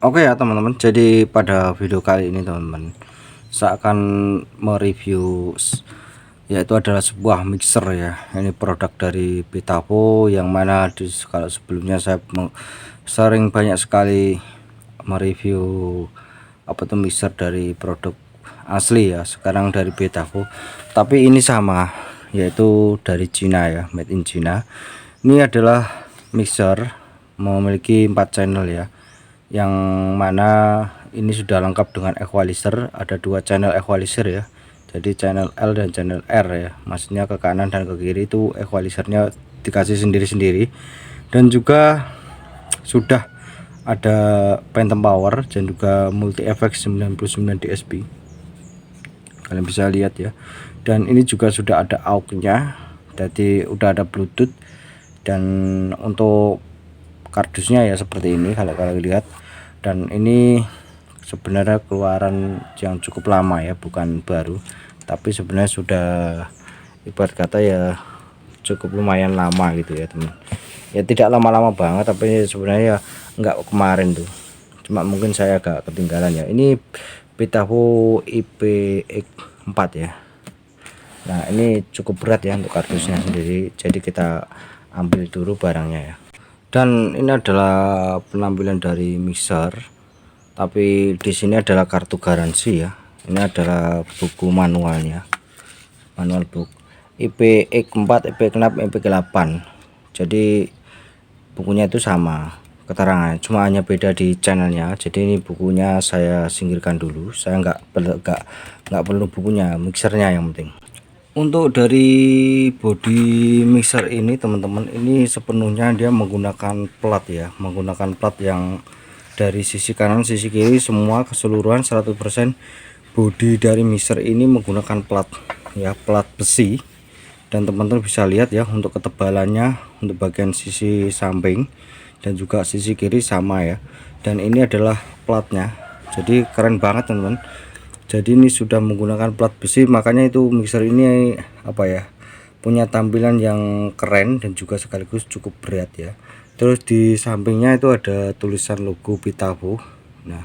Oke ya teman-teman, jadi pada video kali ini teman-teman saya akan mereview yaitu adalah sebuah mixer ya. Ini produk dari Pitavo yang mana kalau sebelumnya saya sering banyak sekali mereview apa tuh mixer dari produk asli ya, sekarang dari Pitavo. Tapi ini sama, yaitu dari Cina ya, made in China. Ini adalah mixer memiliki 4 channel ya, yang mana ini sudah lengkap dengan equalizer. Ada 2 channel equalizer ya, jadi channel L dan channel R ya, maksudnya ke kanan dan ke kiri itu equalizernya dikasih sendiri-sendiri. Dan juga sudah ada phantom power dan juga multi effect 99 dSP, kalian bisa lihat ya. Dan ini juga sudah ada AUX-nya, jadi udah ada Bluetooth. Dan untuk kardusnya ya seperti ini kalau kalian lihat. Dan ini sebenarnya keluaran yang cukup lama ya, bukan baru, tapi sebenarnya sudah ibarat kata ya cukup lumayan lama gitu ya teman. Ya tidak lama-lama banget, tapi sebenarnya ya enggak kemarin tuh, cuma mungkin saya agak ketinggalan ya. Ini Pitavo IPX4 ya. Nah ini cukup berat ya untuk kardusnya sendiri, jadi kita ambil dulu barangnya ya. Dan ini adalah penampilan dari mixer, tapi di sini adalah kartu garansi ya. Ini adalah buku manualnya, manual book IPX4, IPX6, IPX8. jadi bukunya itu sama keterangan, cuma hanya beda di channelnya. Jadi ini bukunya saya singkirkan dulu, saya nggak perlu bukunya, mixernya yang penting. Untuk dari body mixer ini teman-teman, ini sepenuhnya dia menggunakan plat ya, menggunakan plat yang dari sisi kanan sisi kiri semua keseluruhan 100% body dari mixer ini menggunakan plat ya, plat besi. Dan teman-teman bisa lihat ya, untuk ketebalannya untuk bagian sisi samping dan juga sisi kiri sama ya. Dan ini adalah platnya, jadi keren banget teman-teman. Jadi ini sudah menggunakan plat besi, makanya itu mixer ini apa ya, punya tampilan yang keren dan juga sekaligus cukup berat ya. Terus di sampingnya itu ada tulisan logo Pitavo. Nah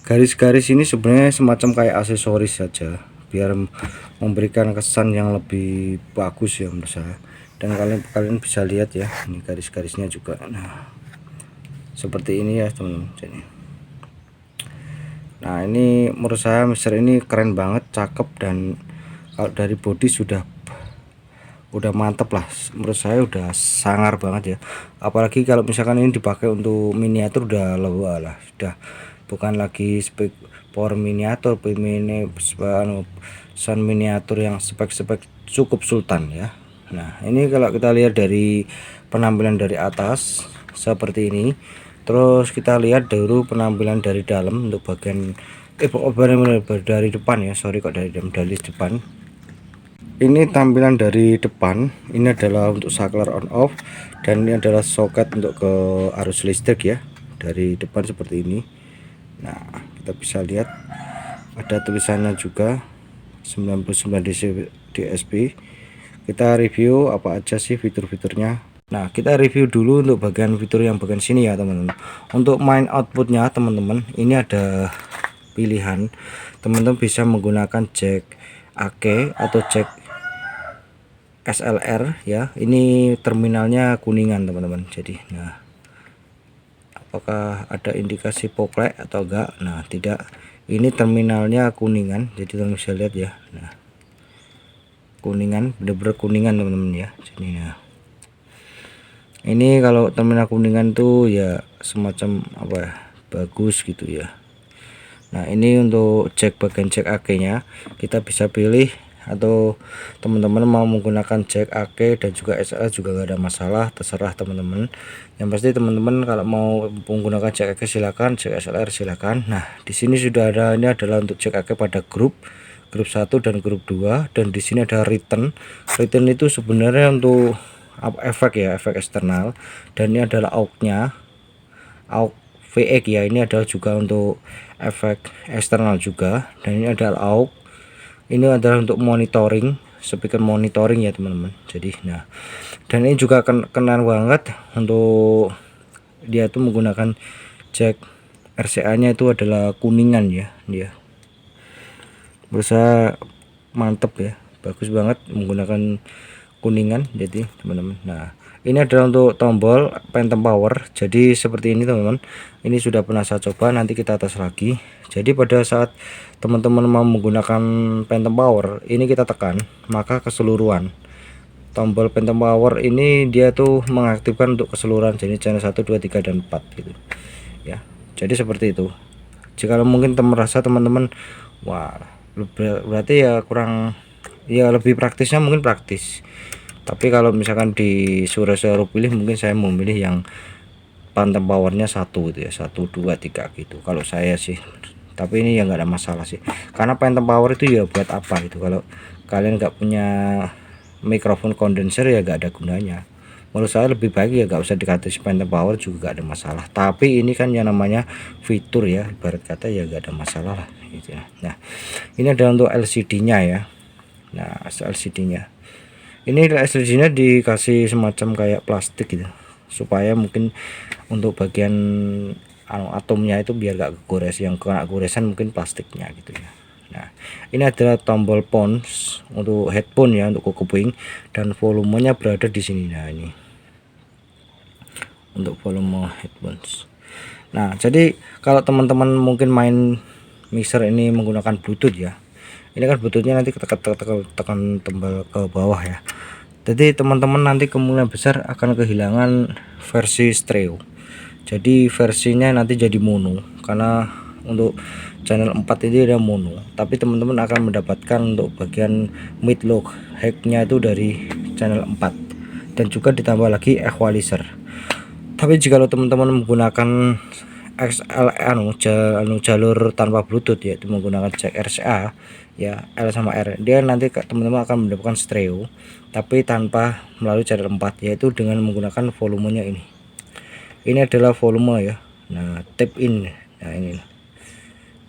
garis-garis ini sebenarnya semacam kayak aksesoris saja, biar memberikan kesan yang lebih bagus ya menurut saya. Dan kalian bisa lihat ya, ini garis-garisnya juga. Nah seperti ini ya teman-teman. Nah ini menurut saya mixer ini keren banget, cakep. Dan kalau dari body udah mantep lah, menurut saya udah sangar banget ya. Apalagi kalau misalkan ini dipakai untuk miniatur, udah lewa lah, sudah bukan lagi spek power miniatur, sun miniatur yang spek-spek cukup sultan ya. Nah ini kalau kita lihat dari penampilan dari atas seperti ini. Terus kita lihat dulu penampilan dari dalam untuk bagian dari depan ya, sorry kok dari depan. Ini tampilan dari depan, ini adalah untuk saklar on off, dan ini adalah soket untuk ke arus listrik ya, dari depan seperti ini. Nah kita bisa lihat ada tulisannya juga 99 dSP. Kita review apa aja sih fitur-fiturnya. Nah kita review dulu untuk bagian fitur yang bagian sini ya teman-teman. Untuk main outputnya teman-teman, ini ada pilihan, teman-teman bisa menggunakan jack AC atau jack SLR ya. Ini terminalnya kuningan teman-teman. Jadi nah apakah ada indikasi poklek atau enggak? Nah tidak, ini terminalnya kuningan, jadi teman-teman bisa lihat ya. Nah kuningan, bener-bener kuningan teman-teman ya. Jadi nah ini kalau terminal kuningan tuh ya semacam apa ya, bagus gitu ya. Nah ini untuk jack bagian jack AC nya kita bisa pilih, atau teman-teman mau menggunakan jack AC dan juga SLR juga gak ada masalah, terserah teman-teman. Yang pasti teman-teman kalau mau menggunakan jack AC silakan, jack SLR silakan. Nah di sini sudah ada, ini adalah untuk jack AC pada grup 1 dan grup 2. Dan di sini ada return itu sebenarnya untuk efek ya, efek eksternal. Dan ini adalah AUX-nya, AUX VX ya, ini adalah juga untuk efek eksternal juga. Dan ini adalah AUX, ini adalah untuk monitoring, speaker monitoring ya teman-teman. Jadi nah, dan ini juga keren banget untuk dia tuh menggunakan jack RCA nya itu adalah kuningan ya, dia berusaha mantep ya, bagus banget menggunakan kuningan jadi teman-teman. Nah ini adalah untuk tombol phantom power, jadi seperti ini teman-teman. Ini sudah pernah saya coba, nanti kita tes lagi. Jadi pada saat teman-teman mau menggunakan phantom power ini kita tekan, maka keseluruhan tombol phantom power ini dia tuh mengaktifkan untuk keseluruhan, jadi channel 1 2 3 dan 4 gitu ya. Jadi seperti itu. Jika mungkin merasa teman-teman wah berarti ya kurang, ya lebih praktisnya mungkin praktis, tapi kalau misalkan disuruh pilih, mungkin saya memilih yang phantom powernya 1 gitu ya, 1 2 3 gitu kalau saya sih. Tapi ini ya nggak ada masalah sih, karena phantom power itu ya buat apa itu, kalau kalian nggak punya mikrofon kondenser ya nggak ada gunanya. Menurut saya lebih baik ya nggak usah dikasih phantom power juga nggak ada masalah, tapi ini kan yang namanya fitur ya, ibarat kata ya nggak ada masalah lah gitu ya. Nah ini adalah untuk LCD nya ya. Nah LCD nya ini, LCD nya dikasih semacam kayak plastik gitu, supaya mungkin untuk bagian atomnya itu biar gak gores, yang kena goresan mungkin plastiknya gitu ya. Nah ini adalah tombol pons untuk headphone ya, untuk kuping, dan volumenya berada di sini. Nah ini untuk volume headphones. Nah jadi kalau teman-teman mungkin main mixer ini menggunakan Bluetooth ya, ini kan Bluetoothnya nanti tekan tombol ke bawah ya, jadi teman-teman nanti kemungkinan besar akan kehilangan versi stereo. Jadi versinya nanti jadi mono, karena untuk channel 4 ini ada mono, tapi teman-teman akan mendapatkan untuk bagian mid low high nya itu dari channel 4, dan juga ditambah lagi equalizer. Tapi jika teman-teman menggunakan jalur tanpa Bluetooth, yaitu menggunakan jack RCA ya, L sama R, dia nanti teman-teman akan mendapatkan stereo tapi tanpa melalui channel 4, yaitu dengan menggunakan volumenya ini. Ini adalah volume ya. Nah tap in,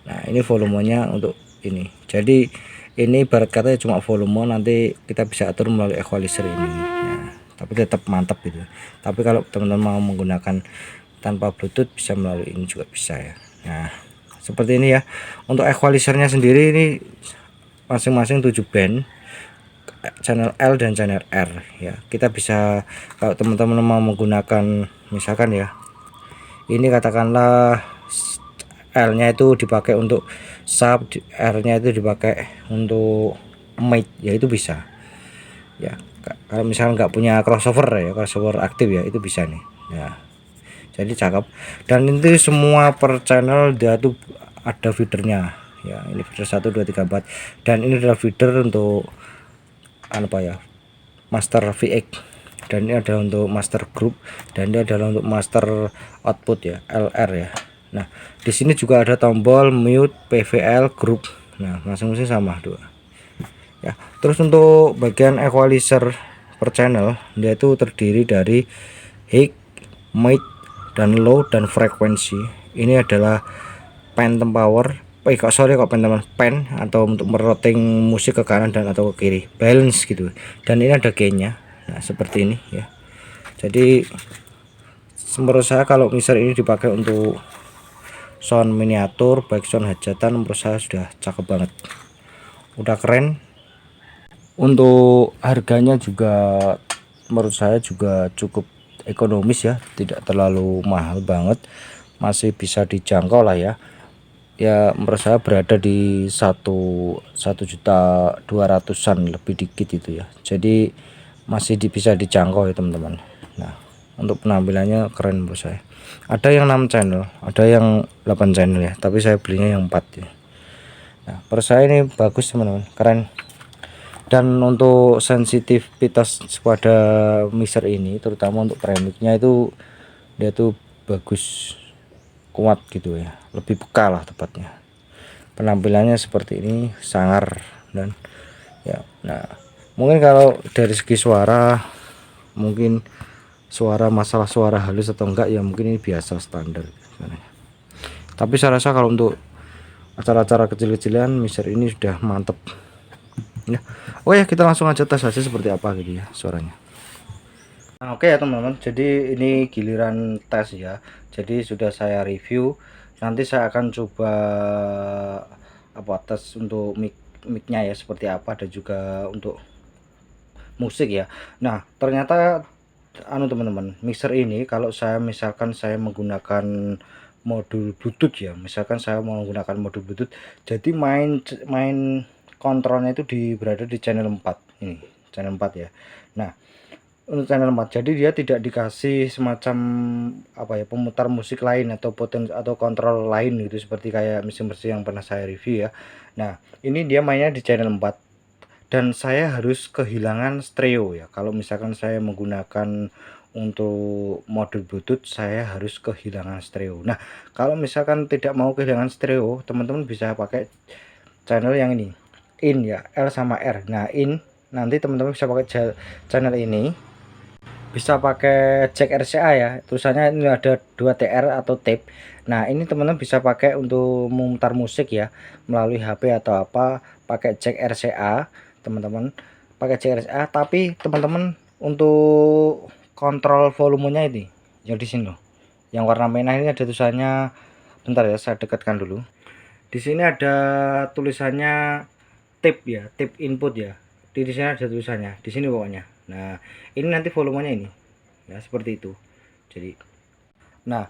nah ini volumenya untuk ini. Jadi ini ibarat kata cuma volume, nanti kita bisa atur melalui equalizer ini. Nah, tapi tetap mantap gitu. Tapi kalau teman-teman mau menggunakan tanpa Bluetooth bisa melalui ini juga bisa ya. Nah seperti ini ya. Untuk equalizernya sendiri ini masing-masing 7 band, channel L dan channel R ya. Kita bisa, kalau teman-teman mau menggunakan misalkan ya, ini katakanlah L nya itu dipakai untuk sub, R nya itu dipakai untuk mic ya, itu bisa ya. Kalau misalnya nggak punya crossover ya, crossover aktif ya, itu bisa nih ya. Jadi cakep, dan itu semua per channel dia tuh ada feedernya ya. Ini feeder 1 2 3 4, dan ini adalah feeder untuk apa ya, master VX, dan ini adalah untuk master group, dan ini adalah untuk master output ya, LR ya. Nah di sini juga ada tombol mute, PVL, group. Nah masing-masing sama dua ya. Terus untuk bagian equalizer per channel, dia itu terdiri dari high, mid, dan low, dan frekuensi. Ini adalah phantom power, kok pen atau untuk meroting musik ke kanan dan atau ke kiri, balance gitu. Dan ini ada gainnya, nah seperti ini ya. Jadi menurut saya kalau mixer ini dipakai untuk sound miniatur, baik sound hajatan, menurut saya sudah cakep banget, udah keren. Untuk harganya juga menurut saya juga cukup ekonomis ya, tidak terlalu mahal banget, masih bisa dijangkau lah ya. Ya menurut saya berada di 1.200.000-an lebih dikit itu ya, jadi masih bisa dijangkau ya teman-teman. Nah untuk penampilannya keren menurut saya. Ada yang 6 channel, ada yang 8 channel ya, tapi saya belinya yang 4 ya. Nah menurut saya ini bagus teman-teman, keren. Dan untuk sensitivitas pada mixer ini, terutama untuk premixnya itu dia tuh bagus, kuat gitu ya, lebih peka lah tepatnya. Penampilannya seperti ini, sangar, dan ya. Nah mungkin kalau dari segi suara, mungkin masalah suara halus atau enggak ya, mungkin ini biasa standar. Tapi saya rasa kalau untuk acara-acara kecil-kecilan, mixer ini sudah mantep ya. Oh ya, kita langsung aja tes aja seperti apa gitu ya suaranya. Nah, oke ya teman-teman, jadi ini giliran tes ya. Jadi sudah saya review nanti saya akan coba tes untuk micnya ya seperti apa, dan juga untuk musik ya. Nah ternyata teman-teman, mixer ini kalau saya misalkan saya menggunakan modul Bluetooth ya, misalkan saya menggunakan modul Bluetooth, jadi main kontrolnya itu berada di channel 4 ini, channel 4 ya. Nah untuk channel 4, jadi dia tidak dikasih semacam pemutar musik lain atau atau kontrol lain gitu, seperti kayak mesin-mesin yang pernah saya review ya. Nah ini dia mainnya di channel 4, dan saya harus kehilangan stereo ya. Kalau misalkan saya menggunakan untuk modul Bluetooth, saya harus kehilangan stereo. Nah kalau misalkan tidak mau kehilangan stereo, teman-teman bisa pakai channel yang ini, in ya, L sama R. Nah in, nanti teman-teman bisa pakai channel ini, bisa pakai jack RCA ya, tulisannya ini ada 2TR atau tape. Nah ini teman-teman bisa pakai untuk memutar musik ya melalui HP atau apa, pakai jack RCA teman-teman, pakai jack RCA. Tapi teman-teman untuk kontrol volumenya ini yang di sini loh, yang warna merah ini ada tulisannya, bentar ya saya dekatkan dulu. Di sini ada tulisannya tape ya, tape input ya. Di sini ada tulisannya, di sini pokoknya. Nah ini nanti volumenya ini ya, seperti itu. Jadi nah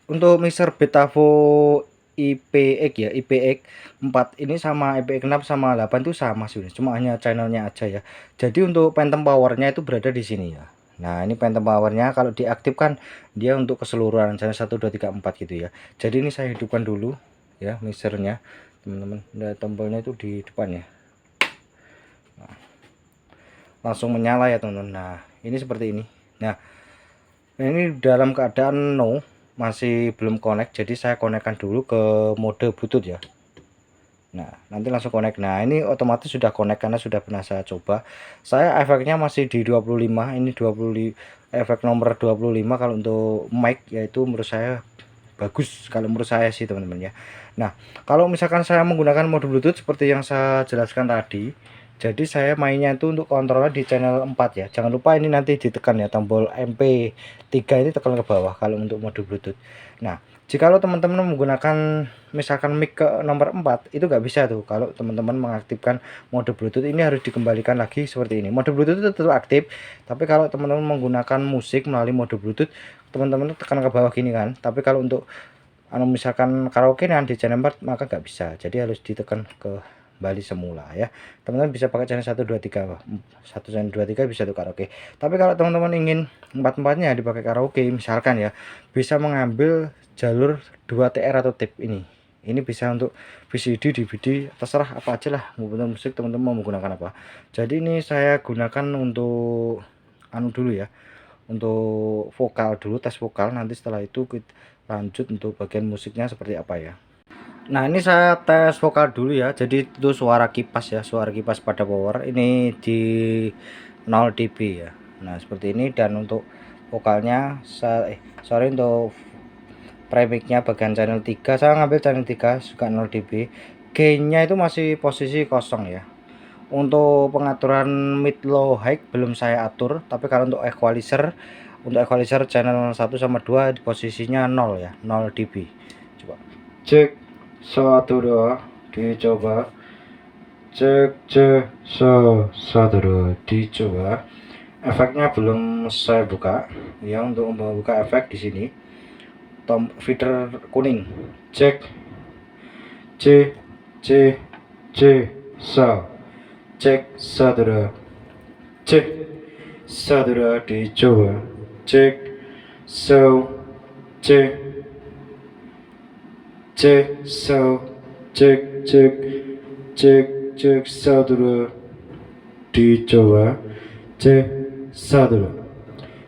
untuk mixer Betavo IPX ya, IPX 4 ini sama IPX 6 sama 8 itu sama sih, cuma hanya channelnya aja ya. Jadi untuk phantom powernya itu berada di sini ya. Nah ini phantom powernya kalau diaktifkan dia untuk keseluruhan channel 1 2 3 4 gitu ya. Jadi ini saya hidupkan dulu ya mixernya teman-teman. Nah, tombolnya itu di depan ya. Nah, langsung menyala ya teman-teman. Nah ini seperti ini. Nah ini dalam keadaan no, masih belum connect, jadi saya konekkan dulu ke mode Bluetooth ya. Nah nanti langsung connect. Nah ini otomatis sudah connect karena sudah pernah saya coba. Saya efeknya masih di 25, ini 20, efek nomor 25 kalau untuk mic, yaitu menurut saya bagus kalau menurut saya sih teman-teman ya. Nah kalau misalkan saya menggunakan mode Bluetooth seperti yang saya jelaskan tadi, jadi saya mainnya itu untuk kontrolnya di channel 4 ya. Jangan lupa ini nanti ditekan ya, tombol MP3 ini tekan ke bawah kalau untuk mode Bluetooth. Nah jikalau teman-teman menggunakan misalkan mic ke nomor 4, itu nggak bisa tuh. Kalau teman-teman mengaktifkan mode Bluetooth, ini harus dikembalikan lagi seperti ini. Mode Bluetooth itu tetap aktif, tapi kalau teman-teman menggunakan musik melalui mode Bluetooth, teman-teman tekan ke bawah gini kan. Tapi kalau untuk misalkan karaoke yang di channel 4 maka nggak bisa, jadi harus ditekan ke Bali semula ya. Teman-teman bisa pakai channel 1 2 3, 1 channel 2 3 bisa tuh karaoke. Tapi kalau teman-teman ingin 4-4-nya dipakai karaoke misalkan ya, bisa mengambil jalur 2TR atau tape ini. Ini bisa untuk VCD, DVD, terserah apa aja lah, mau musik teman-teman mau menggunakan apa. Jadi ini saya gunakan untuk dulu ya, untuk vokal dulu, tes vokal, nanti setelah itu kita lanjut untuk bagian musiknya seperti apa ya. Nah ini saya tes vokal dulu ya, jadi itu suara kipas ya, suara kipas pada power ini di 0 dB ya. Nah seperti ini. Dan untuk vokalnya sorry, untuk premixnya bagian channel 3 saya ngambil channel 3 juga 0 dB. Gainnya itu masih posisi kosong ya. Untuk pengaturan mid low high belum saya atur, tapi kalau untuk equalizer, channel 1 sama 2 di posisinya 0 ya, 0 dB. Coba cek 1 2 dicoba, cek 1 2 dicoba. Efeknya belum saya buka ya. Untuk membuka efek di sini feeder kuning, cek C C C so, cek 1 2, cek 1 2 dicoba, cek so, cek so, cek 1 2 dicoba, cek 1 2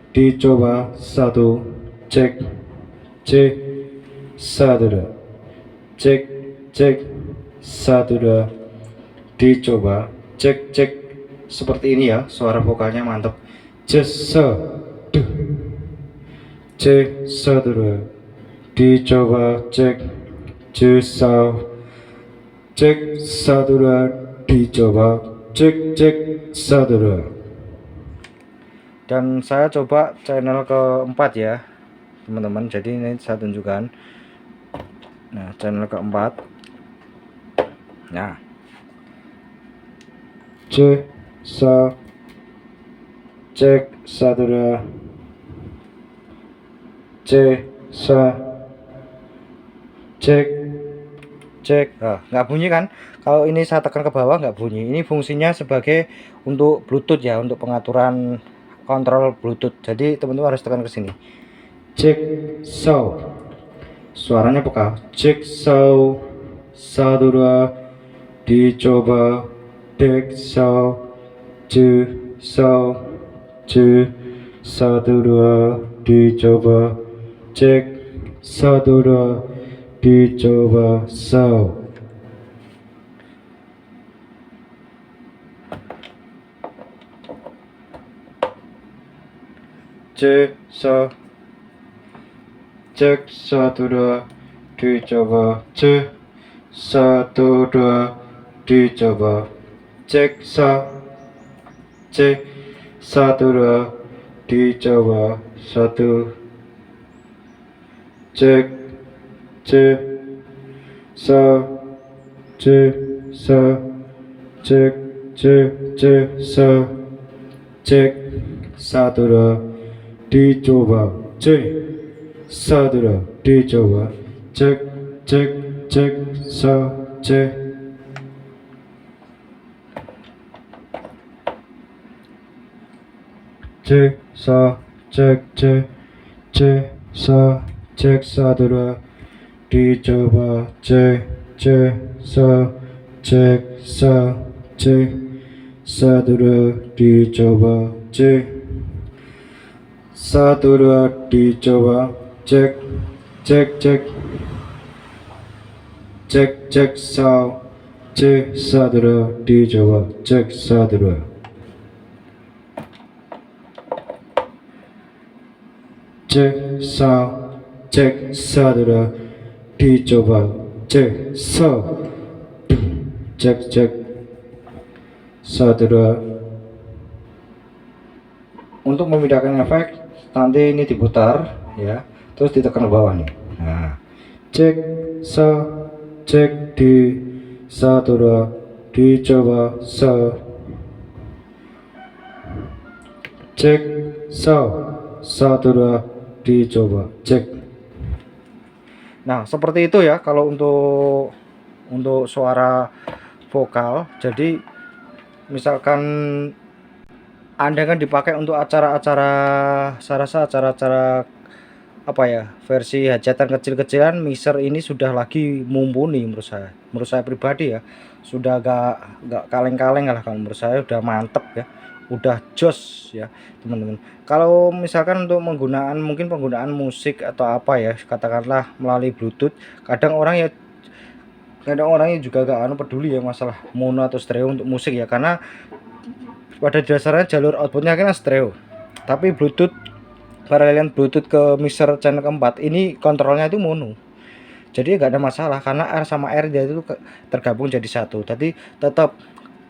dicoba, 1 cek 1 2 cek 1 2 dicoba, cek seperti ini ya. Suara vokalnya mantap. Cek 1 2 dicoba, cek 1 2 dicoba, cek 1 2. Dan saya coba channel keempat ya teman-teman. Jadi ini saya tunjukkan Nah, channel keempat. Nah, C sa cek 1 2 C sa cek cek. Nggak bunyi kan? Kalau ini saya tekan ke bawah nggak bunyi. Ini fungsinya sebagai untuk Bluetooth ya, untuk pengaturan kontrol Bluetooth. Jadi teman-teman harus tekan ke sini. Cek sound. Suaranya peka. Cek sound. 1 2 dicoba. Cek sound. 2 sound. 2 1 2 dicoba. Cek 1 2 dicoba sound. Cek cek 1 2 dicoba. Cek 1 2 dicoba. Cek cek 1 2 dicoba. 1 cek cek sa cek sa cek cek cek sa cek 1 2 dicoba. Cek 1 2 dicoba. Cek cek cek sa cek. Cek sa cek cek cek sa cek 1 2 dicoba. Cek cek sa cek sa cek 1 2 dicoba. Cek 1 2 dicoba. Cek cek cek cek cek sound. Cek 1 2 dicoba. Cek 1 2. Cek sound. Cek 1 2 dicoba. Cek sound. Cek cek 1 2. Untuk memindahkan efek nanti ini diputar ya, terus ditekan ke bawah nih. Nah, cek sa cek di 1 2 dicoba sa cek sa 1 2 dicoba cek. Nah, seperti itu ya kalau untuk suara vokal. Jadi misalkan Anda kan dipakai untuk acara-acara, saya rasa acara-acara apa ya, versi hajatan kecil-kecilan, mixer ini sudah lagi mumpuni menurut saya pribadi ya, sudah gak kaleng-kaleng lah. Kalau menurut saya udah mantep ya, udah jos ya teman-teman. Kalau misalkan untuk mungkin penggunaan musik atau apa ya, katakanlah melalui Bluetooth, kadang orangnya juga gak peduli ya masalah mono atau stereo untuk musik ya, karena pada dasarnya jalur outputnya kan stereo, tapi paralel Bluetooth ke mixer channel keempat ini kontrolnya itu mono. Jadi nggak ada masalah karena R sama R dia itu tergabung jadi satu. Jadi tetap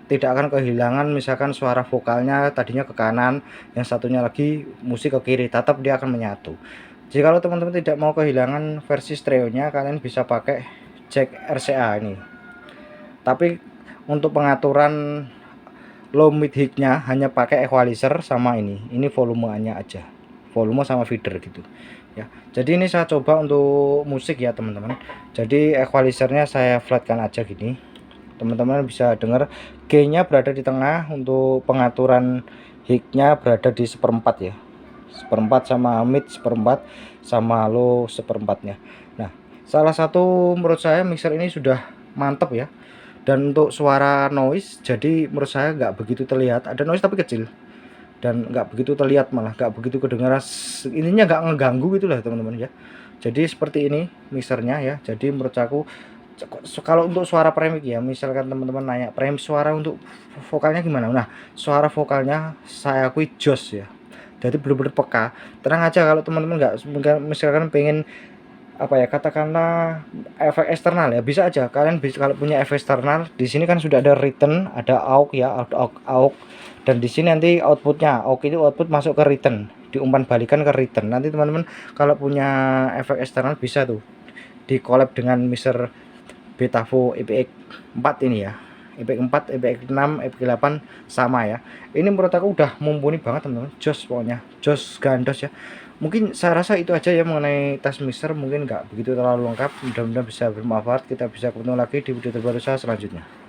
tidak akan kehilangan, misalkan suara vokalnya tadinya ke kanan, yang satunya lagi musik ke kiri, tetap dia akan menyatu. Jadi kalau teman-teman tidak mau kehilangan versi stereonya, kalian bisa pakai jack RCA ini. Tapi untuk pengaturan low mid high-nya hanya pakai equalizer sama ini volumenya aja, volume sama feeder gitu ya. Jadi ini saya coba untuk musik ya teman-teman. Jadi equalizernya saya flatkan aja gini, teman-teman bisa dengar. G-nya berada di tengah, untuk pengaturan high-nya berada di 1/4 ya, 1/4 sama mid 1/4 sama low 1/4-nya. Nah, salah satu menurut saya mixer ini sudah mantap ya. Dan untuk suara noise, jadi menurut saya nggak begitu terlihat, ada noise tapi kecil, dan nggak begitu terlihat, malah nggak begitu kedengaran, ininya nggak ngeganggu gitu lah teman-teman ya. Jadi seperti ini mixernya ya. Jadi menurut aku kalau untuk suara premix ya, misalkan teman-teman nanya premix suara untuk vokalnya gimana, nah suara vokalnya saya akui jos ya, jadi bener-bener peka. Tenang aja kalau teman-teman nggak, misalkan pengen apa ya, katakanlah efek eksternal ya, bisa aja kalian bisa. Kalau punya efek eksternal, di sini kan sudah ada return, ada aux ya, aux, dan di sini nanti outputnya aux itu output masuk ke return, diumpan balikan ke return. Nanti teman-teman kalau punya efek eksternal bisa tuh di collab dengan mixer Betavo EPX 4 ini ya. EPX 4, EPX 6, EPX 8 sama ya. Ini menurut aku udah mumpuni banget teman-teman. Jos pokoknya, jos gandos ya. Mungkin saya rasa itu aja ya mengenai tas mixer, mungkin nggak begitu terlalu lengkap. Mudah-mudahan bisa bermanfaat. Kita bisa ketemu lagi di video terbaru saya selanjutnya.